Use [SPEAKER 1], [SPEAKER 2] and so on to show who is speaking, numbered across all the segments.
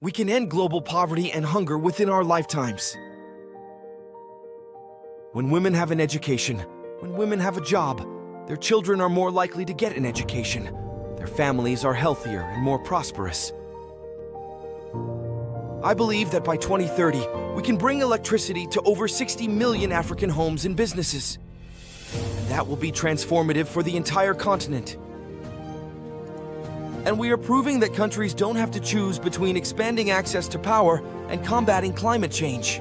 [SPEAKER 1] We can end global poverty and hunger within our lifetimes. When women have an education, when women have a job, their children are more likely to get an education. Their families are healthier and more prosperous. I believe that by 2030, we can bring electricity to over 60 million African homes and businesses. And that will be transformative for the entire continent. And we are proving that countries don't have to choose between expanding access to power and combating climate change.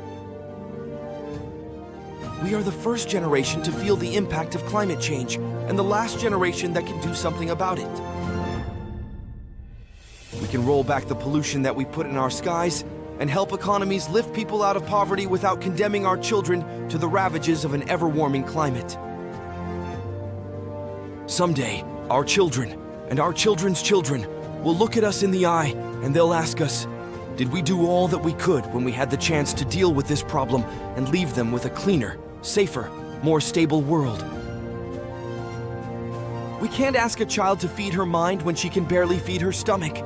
[SPEAKER 1] We are the first generation to feel the impact of climate change, and the last generation that can do something about it. We can roll back the pollution that we put in our skies and help economies lift people out of poverty without condemning our children to the ravages of an ever-warming climate. Someday, our children and our children's children will look at us in the eye and they'll ask us, did we do all that we could when we had the chance to deal with this problem and leave them with a cleaner, safer, more stable world? We can't ask a child to feed her mind when she can barely feed her stomach.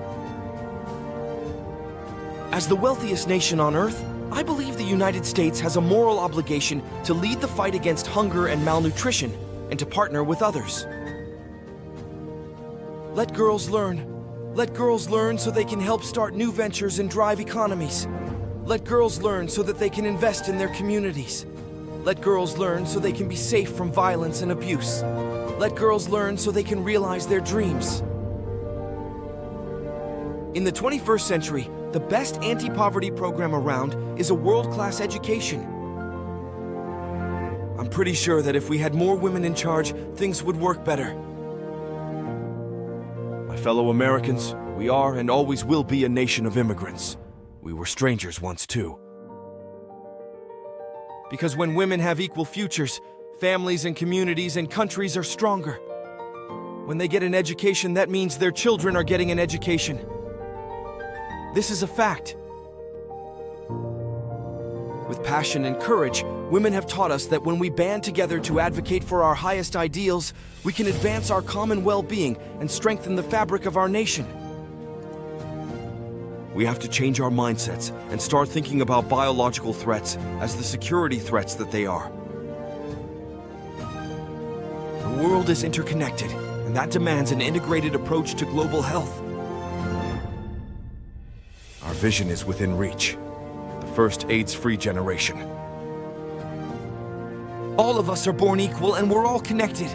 [SPEAKER 1] As the wealthiest nation on Earth, I believe the United States has a moral obligation to lead the fight against hunger and malnutrition and to partner with others. Let girls learn. Let girls learn so they can help start new ventures and drive economies. Let girls learn so that they can invest in their communities. Let girls learn so they can be safe from violence and abuse. Let girls learn so they can realize their dreams. In the 21st century, the best anti-poverty program around is a world-class education. I'm pretty sure that if we had more women in charge, things would work better. My fellow Americans, we are and always will be a nation of immigrants. We were strangers once too. Because when women have equal futures, families and communities and countries are stronger. When they get an education, that means their children are getting an education. This is a fact. With passion and courage, women have taught us that when we band together to advocate for our highest ideals, we can advance our common well-being and strengthen the fabric of our nation. We have to change our mindsets and start thinking about biological threats as the security threats that they are. The world is interconnected, and that demands an integrated approach to global health. Our vision is within reach. The first AIDS-free generation. All of us are born equal and we're all connected.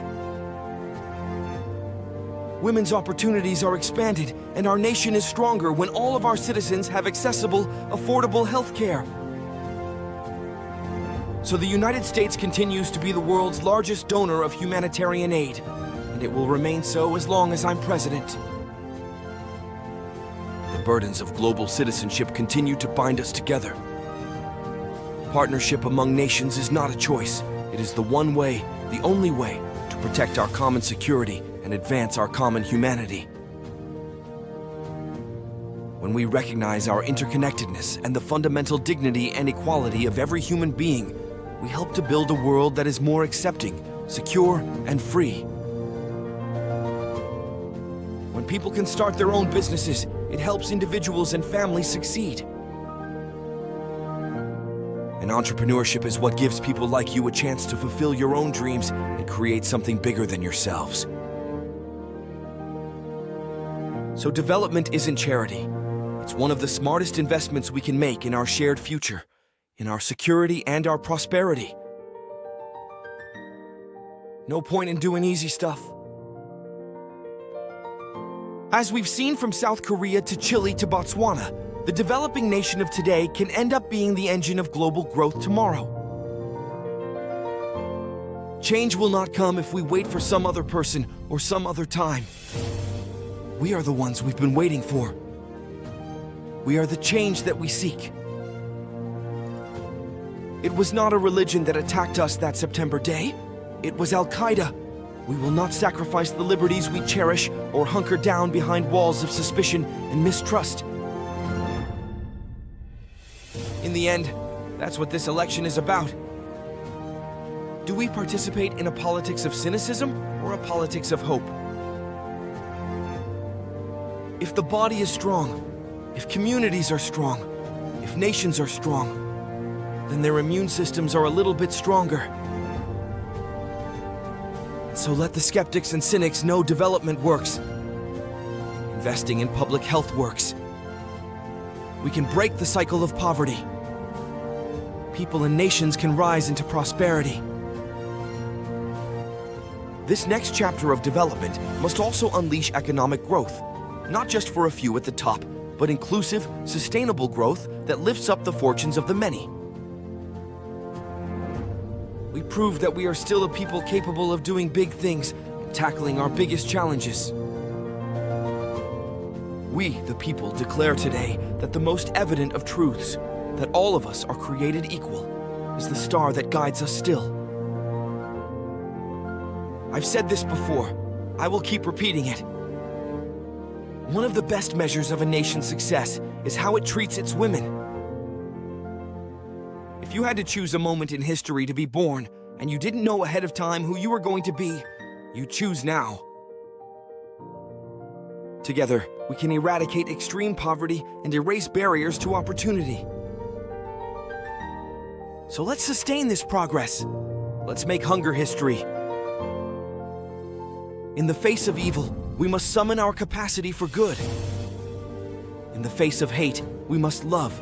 [SPEAKER 1] Women's opportunities are expanded and our nation is stronger when all of our citizens have accessible, affordable health care. So the United States continues to be the world's largest donor of humanitarian aid, and it will remain so as long as I'm president. The burdens of global citizenship continue to bind us together. Partnership among nations is not a choice. It is the one way, the only way, to protect our common security and advance our common humanity. When we recognize our interconnectedness and the fundamental dignity and equality of every human being, we help to build a world that is more accepting, secure, and free. When people can start their own businesses, it helps individuals and families succeed. And entrepreneurship is what gives people like you a chance to fulfill your own dreams and create something bigger than yourselves. So development isn't charity. It's one of the smartest investments we can make in our shared future, in our security and our prosperity. No point in doing easy stuff. As we've seen from South Korea to Chile to Botswana, the developing nation of today can end up being the engine of global growth tomorrow. Change will not come if we wait for some other person or some other time. We are the ones we've been waiting for. We are the change that we seek. It was not a religion that attacked us that September day. It was Al-Qaeda. We will not sacrifice the liberties we cherish or hunker down behind walls of suspicion and mistrust. In the end, that's what this election is about. Do we participate in a politics of cynicism or a politics of hope? If the body is strong, If communities are strong, if nations are strong, then their immune systems are a little bit stronger. So let the skeptics and cynics know development works. Investing in public health works. We can break the cycle of poverty. People and nations can rise into prosperity. This next chapter of development must also unleash economic growth, not just for a few at the top, but inclusive, sustainable growth that lifts up the fortunes of the many. We prove that we are still a people capable of doing big things and tackling our biggest challenges. We, the people, declare today that the most evident of truths, that all of us are created equal, is the star that guides us still. I've said this before. I will keep repeating it. One of the best measures of a nation's success is how it treats its women. If you had to choose a moment in history to be born, and you didn't know ahead of time who you were going to be, you choose now. Together, we can eradicate extreme poverty and erase barriers to opportunity. So let's sustain this progress. Let's make hunger history. In the face of evil, we must summon our capacity for good. In the face of hate, we must love.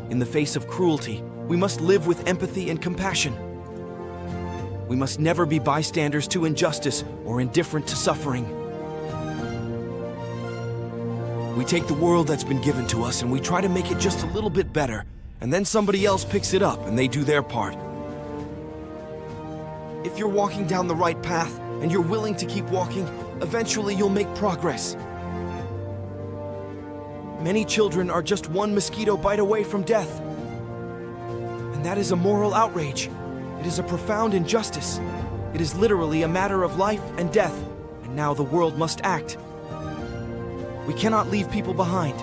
[SPEAKER 1] In the face of cruelty, we must live with empathy and compassion. We must never be bystanders to injustice or indifferent to suffering. We take the world that's been given to us and we try to make it just a little bit better, and then somebody else picks it up and they do their part. If you're walking down the right path and you're willing to keep walking, eventually you'll make progress. Many children are just one mosquito bite away from death. And that is a moral outrage. It is a profound injustice. It is literally a matter of life and death, and now the world must act. We cannot leave people behind.